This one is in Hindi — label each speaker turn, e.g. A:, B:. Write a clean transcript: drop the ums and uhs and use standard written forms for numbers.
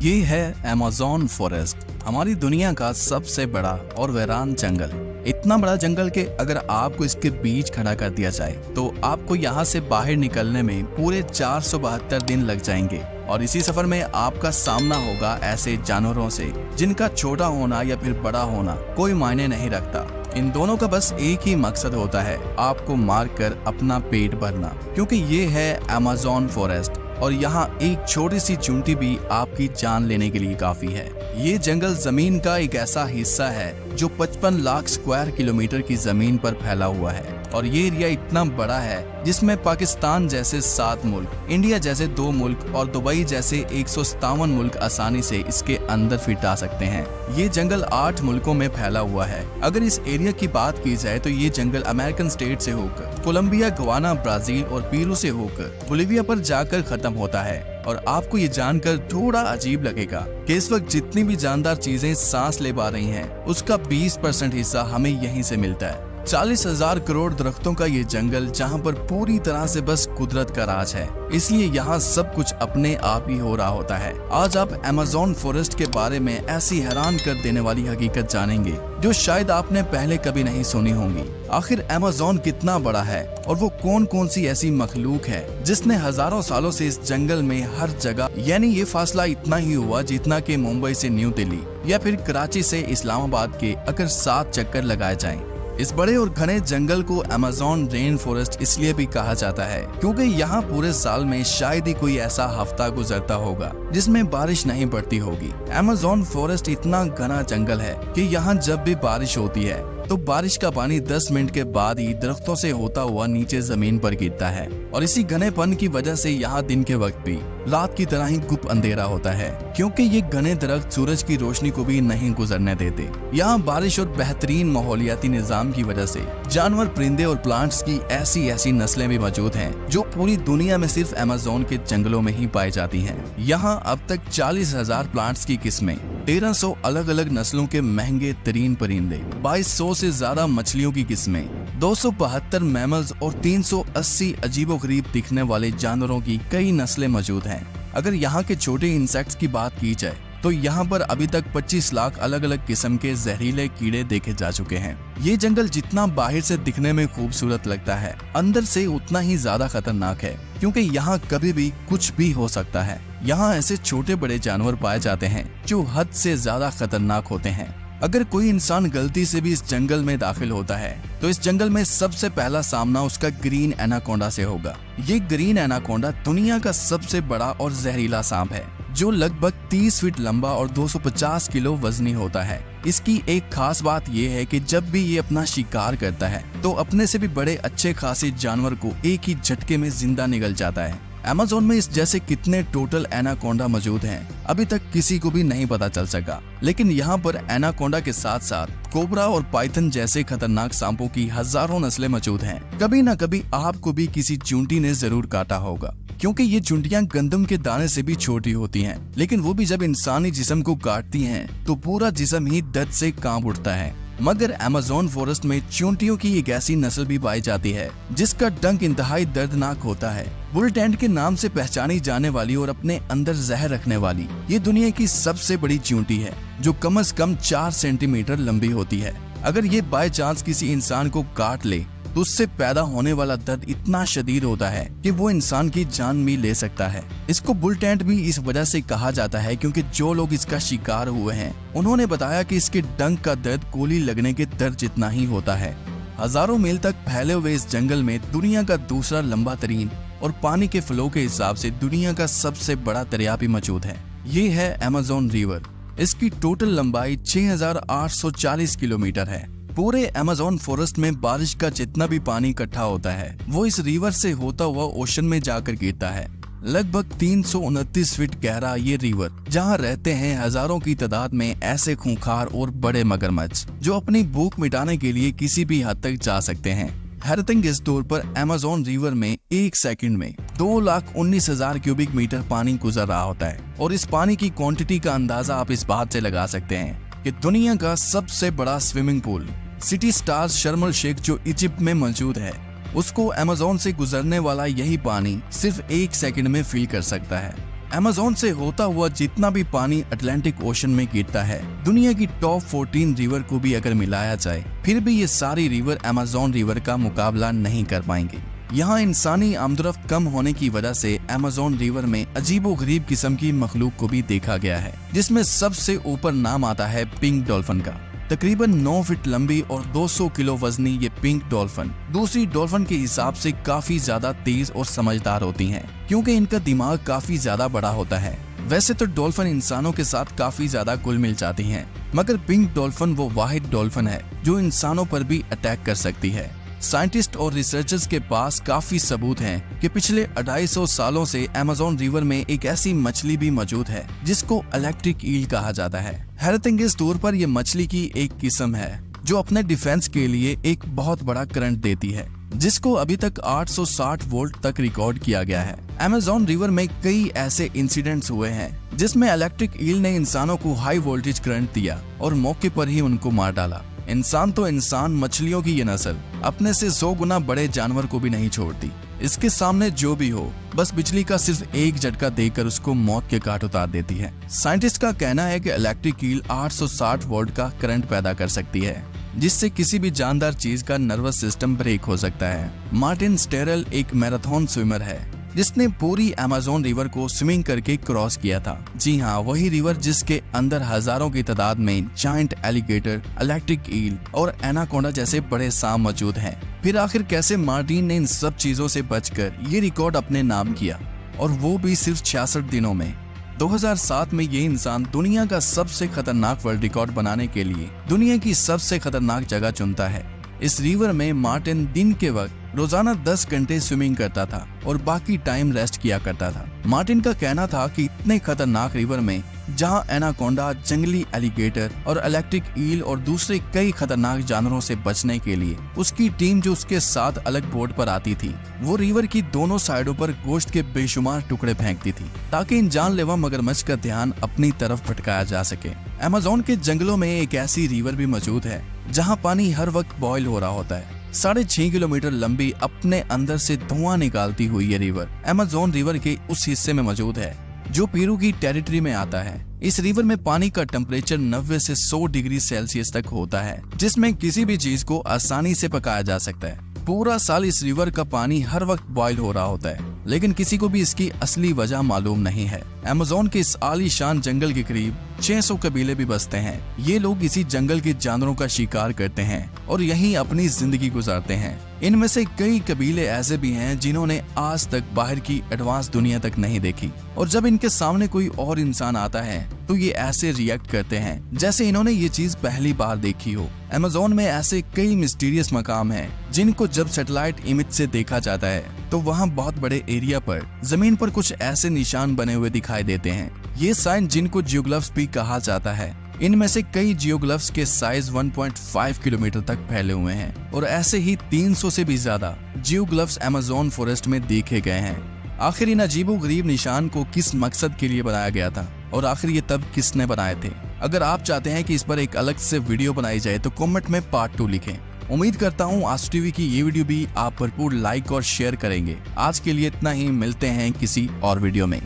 A: ये है अमेज़न फॉरेस्ट, हमारी दुनिया का सबसे बड़ा और वीरान जंगल। इतना बड़ा जंगल कि अगर आपको इसके बीच खड़ा कर दिया जाए तो आपको यहाँ से बाहर निकलने में पूरे 472 दिन लग जाएंगे। और इसी सफर में आपका सामना होगा ऐसे जानवरों से जिनका छोटा होना या फिर बड़ा होना कोई मायने नहीं रखता। इन दोनों का बस एक ही मकसद होता है, आपको मारकर अपना पेट भरना, क्योंकि ये है अमेज़न फॉरेस्ट और यहाँ एक छोटी सी चुंटी भी आपकी जान लेने के लिए काफी है। ये जंगल जमीन का एक ऐसा हिस्सा है जो 55 लाख स्क्वायर किलोमीटर की जमीन पर फैला हुआ है और ये एरिया इतना बड़ा है जिसमें पाकिस्तान जैसे 7 मुल्क, इंडिया जैसे 2 मुल्क और दुबई जैसे 157 मुल्क आसानी से इसके अंदर फिट आ सकते हैं। ये जंगल 8 मुल्कों में फैला हुआ है। अगर इस एरिया की बात की जाए तो ये जंगल अमेरिकन स्टेट से होकर कोलंबिया, गवाना, ब्राजील और पेरू से होकर बोलिविया पर जाकर खत्म होता है। और आपको ये जानकर थोड़ा अजीब लगेगा कि इस वक्त जितनी भी जानदार चीजें सांस ले पा रही हैं, उसका 20% हिस्सा हमें यहीं से मिलता है। 40,000 करोड़ दरख्तों का ये जंगल जहाँ पर पूरी तरह से बस कुदरत का राज है, इसलिए यहाँ सब कुछ अपने आप ही हो रहा होता है। आज आप अमेज़न फॉरेस्ट के बारे में ऐसी हैरान कर देने वाली हकीकत जानेंगे जो शायद आपने पहले कभी नहीं सुनी होंगी। आखिर अमेज़न कितना बड़ा है और वो कौन कौन सी ऐसी मखलूक है जिसने हजारों सालों से इस जंगल में हर जगह, यानी ये फासला इतना ही हुआ जितना कि मुंबई से न्यू दिल्ली या फिर कराची से इस्लामाबाद के अगर 7 चक्कर लगाए जाएं। इस बड़े और घने जंगल को अमेज़न रेन फॉरेस्ट इसलिए भी कहा जाता है क्योंकि यहाँ पूरे साल में शायद ही कोई ऐसा हफ्ता गुजरता होगा जिसमें बारिश नहीं पड़ती होगी। अमेज़न फॉरेस्ट इतना घना जंगल है कि यहाँ जब भी बारिश होती है तो बारिश का पानी 10 मिनट के बाद ही दरख्तों से होता हुआ नीचे जमीन पर गिरता है और इसी घनेपन की वजह से यहाँ दिन के वक्त भी रात की तरह ही गुप अंधेरा होता है, क्योंकि ये घने दरख्त सूरज की रोशनी को भी नहीं गुजरने देते। यहाँ बारिश और बेहतरीन माहौलियाती निजाम की वजह से जानवर, परिंदे और प्लांट्स की ऐसी नस्लें भी मौजूद हैं जो पूरी दुनिया में सिर्फ अमेज़न के जंगलों में ही पाई जाती हैं। यहाँ अब तक 40,000 प्लांट्स की किस्में, 1300 अलग अलग नस्लों के महंगे तरीन परिंदे, 2200 से ज्यादा मछलियों की किस्में, 272 मैमल्स और 380 अजीबोगरीब दिखने वाले जानवरों की कई नस्लें मौजूद हैं। अगर यहाँ के छोटे इंसेक्ट्स की बात की जाए तो यहाँ पर अभी तक 25 लाख अलग अलग किस्म के जहरीले कीड़े देखे जा चुके हैं। ये जंगल जितना बाहर से दिखने में खूबसूरत लगता है, अंदर से उतना ही ज्यादा खतरनाक है, क्योंकि यहाँ कभी भी कुछ भी हो सकता है। यहाँ ऐसे छोटे बड़े जानवर पाए जाते हैं जो हद से ज्यादा खतरनाक होते हैं। अगर कोई इंसान गलती से भी इस जंगल में दाखिल होता है तो इस जंगल में सबसे पहला सामना उसका ग्रीन एनाकोंडा से होगा। ये ग्रीन एनाकोंडा दुनिया का सबसे बड़ा और जहरीला सांप है जो लगभग 30 फीट लंबा और 250 किलो वजनी होता है। इसकी एक खास बात यह है कि जब भी ये अपना शिकार करता है तो अपने से भी बड़े अच्छे खासे जानवर को एक ही झटके में जिंदा निगल जाता है। अमेज़न में इस जैसे कितने टोटल एनाकोंडा मौजूद हैं अभी तक किसी को भी नहीं पता चल सका, लेकिन यहाँ पर एनाकोंडा के साथ साथ कोबरा और पाइथन जैसे खतरनाक सांपों की हजारों नस्लें मौजूद हैं। कभी न कभी आपको भी किसी चूंटी ने जरूर काटा होगा, क्योंकि ये चुंटियां गंदम के दाने से भी छोटी होती हैं, लेकिन वो भी जब इंसानी जिस्म को काटती हैं तो पूरा जिस्म ही दर्द से कांप उठता है। मगर अमेज़न फॉरेस्ट में चूंटियों की एक ऐसी नस्ल भी पाई जाती है जिसका डंक इंतहाई दर्दनाक होता है। बुल टेंट के नाम से पहचानी जाने वाली और अपने अंदर जहर रखने वाली ये दुनिया की सबसे बड़ी चूंटी है जो कम से कम 4 सेंटीमीटर लंबी होती है। अगर ये बाय चांस किसी इंसान को काट ले तो उससे पैदा होने वाला दर्द इतना शदीद होता है कि वो इंसान की जान भी ले सकता है। इसको बुल टेंट भी इस वजह से कहा जाता है क्योंकि जो लोग इसका शिकार हुए हैं उन्होंने बताया कि इसके डंक का दर्द गोली लगने के दर्द जितना ही होता है। हजारों मील तक फैले हुए इस जंगल में दुनिया का दूसरा लंबा तरीन और पानी के फ्लो के हिसाब से दुनिया का सबसे बड़ा दरिया भी मौजूद है। ये है अमेज़न रिवर। इसकी टोटल लंबाई 6,840 किलोमीटर है। पूरे अमेज़न फॉरेस्ट में बारिश का जितना भी पानी इकट्ठा होता है वो इस रिवर से होता हुआ ओशन में जाकर गिरता है। लगभग 329 फीट गहरा ये रिवर, जहाँ रहते हैं हजारों की तादाद में ऐसे खूंखार और बड़े मगरमच्छ जो अपनी भूख मिटाने के लिए किसी भी हद तक जा सकते हैं। हैरतिंग इस तौर पर अमेज़न रिवर में एक सेकंड में 2,19,000 क्यूबिक मीटर पानी गुजर रहा होता है और इस पानी की क्वांटिटी का अंदाजा आप इस बात से लगा सकते हैं कि दुनिया का सबसे बड़ा स्विमिंग पूल सिटी स्टार्स शर्म एल शेख जो इजिप्ट में मौजूद है, उसको अमेज़न से गुजरने वाला यही पानी सिर्फ 1 सेकंड में फिल कर सकता है। अमेज़न से होता हुआ जितना भी पानी अटलांटिक ओशन में गिरता है, दुनिया की टॉप 14 रिवर को भी अगर मिलाया जाए, फिर भी ये सारी रिवर अमेज़न रिवर का मुकाबला नहीं कर पाएंगे। यहाँ इंसानी आमदरफ्त कम होने की वजह से अमेज़न रिवर में अजीबोगरीब किस्म की मखलूक को भी देखा गया है, जिसमें सबसे ऊपर नाम आता है पिंक डॉल्फिन का। तकरीबन 9 फीट लंबी और 200 किलो वजनी ये पिंक डॉल्फिन दूसरी डॉल्फिन के हिसाब से काफी ज्यादा तेज और समझदार होती हैं, क्योंकि इनका दिमाग काफी ज्यादा बड़ा होता है। वैसे तो डॉल्फिन इंसानों के साथ काफी ज्यादा घुल मिल जाती हैं, मगर पिंक डॉल्फिन वो वाहिद डॉल्फिन है जो इंसानों पर भी अटैक कर सकती है। साइंटिस्ट और रिसर्चर्स के पास काफी सबूत हैं कि पिछले 250 सालों से अमेज़न रिवर में एक ऐसी मछली भी मौजूद है जिसको इलेक्ट्रिक ईल कहा जाता है। हैरतअंगेज तौर पर यह मछली की एक किस्म है जो अपने डिफेंस के लिए एक बहुत बड़ा करंट देती है, जिसको अभी तक 860 वोल्ट तक रिकॉर्ड किया गया है। अमेज़न रिवर में कई ऐसे इंसिडेंट्स हुए हैं जिसमें इलेक्ट्रिक ईल ने इंसानों को हाई वोल्टेज करंट दिया और मौके पर ही उनको मार डाला। इंसान तो इंसान, मछलियों की ये नस्ल अपने से 100 गुना बड़े जानवर को भी नहीं छोड़ती। इसके सामने जो भी हो, बस बिजली का सिर्फ एक झटका देकर उसको मौत के घाट उतार देती है। साइंटिस्ट का कहना है कि इलेक्ट्रिक ईल 860 वोल्ट का करंट पैदा कर सकती है, जिससे किसी भी जानदार चीज का नर्वस सिस्टम ब्रेक हो सकता है। मार्टिन स्टेरल एक मैराथन स्विमर है जिसने पूरी अमेज़न रिवर को स्विमिंग करके क्रॉस किया था। जी हाँ, वही रिवर जिसके अंदर हजारों की तादाद में जायंट एलिगेटर, इलेक्ट्रिक ईल और एनाकोंडा जैसे बड़े सांप मौजूद हैं। फिर आखिर कैसे मार्टिन ने इन सब चीजों से बचकर ये रिकॉर्ड अपने नाम किया, और वो भी सिर्फ 66 दिनों में। 2007 में ये इंसान दुनिया का सबसे खतरनाक वर्ल्ड रिकॉर्ड बनाने के लिए दुनिया की सबसे खतरनाक जगह चुनता है। इस रिवर में मार्टिन दिन के वक्त रोजाना 10 घंटे स्विमिंग करता था और बाकी टाइम रेस्ट किया करता था। मार्टिन का कहना था कि इतने खतरनाक रिवर में जहां एनाकोंडा, जंगली एलिगेटर और इलेक्ट्रिक ईल और दूसरे कई खतरनाक जानवरों से बचने के लिए उसकी टीम जो उसके साथ अलग बोट पर आती थी, वो रिवर की दोनों साइडों पर गोश्त के बेशुमार टुकड़े फेंकती थी ताकि इन जानलेवा मगरमच्छ का ध्यान अपनी तरफ भटकाया जा सके। अमेज़न के जंगलों में एक ऐसी रिवर भी मौजूद है जहाँ पानी हर वक्त बॉयल हो रहा होता है। 6.5 किलोमीटर लंबी, अपने अंदर से धुआं निकालती हुई ये रिवर अमेज़न रिवर के उस हिस्से में मौजूद है जो पेरू की टेरिटरी में आता है। इस रिवर में पानी का टेम्परेचर 90 से 100 डिग्री सेल्सियस तक होता है, जिसमें किसी भी चीज को आसानी से पकाया जा सकता है। पूरा साल इस रिवर का पानी हर वक्त बॉयल हो रहा होता है, लेकिन किसी को भी इसकी असली वजह मालूम नहीं है। अमेज़न के इस आलीशान जंगल के करीब 600 कबीले भी बसते हैं। ये लोग इसी जंगल के जानवरों का शिकार करते हैं और यहीं अपनी जिंदगी गुजारते हैं। इनमें से कई कबीले ऐसे भी हैं जिन्होंने आज तक बाहर की एडवांस दुनिया तक नहीं देखी, और जब इनके सामने कोई और इंसान आता है तो ये ऐसे रिएक्ट करते हैं जैसे इन्होंने ये चीज पहली बार देखी हो। अमेज़न में ऐसे कई मिस्टीरियस मकाम हैं जिनको जब सैटेलाइट इमेज से देखा जाता है तो वहाँ बहुत बड़े एरिया पर जमीन पर कुछ ऐसे निशान बने हुए दिखाई देते हैं। ये साइन जिनको जियोग्लिफ्स भी कहा जाता है। इनमें से कई जियोग्लिफ्स के साइज 1.5 किलोमीटर तक फैले हुए हैं और ऐसे ही 300 से भी ज्यादा जियोग्लिफ्स अमेज़न फॉरेस्ट में देखे गए हैं। आखिर इन अजीबोगरीब निशान को किस मकसद के लिए बनाया गया था और आखिर ये तब किसने बनाए थे? अगर आप चाहते हैं कि इस पर एक अलग से वीडियो बनाई जाए तो कमेंट में पार्ट 2 लिखें। उम्मीद करता हूँ आज टीवी की ये वीडियो भी आप भरपूर लाइक और शेयर करेंगे। आज के लिए इतना ही, मिलते हैं किसी और वीडियो में।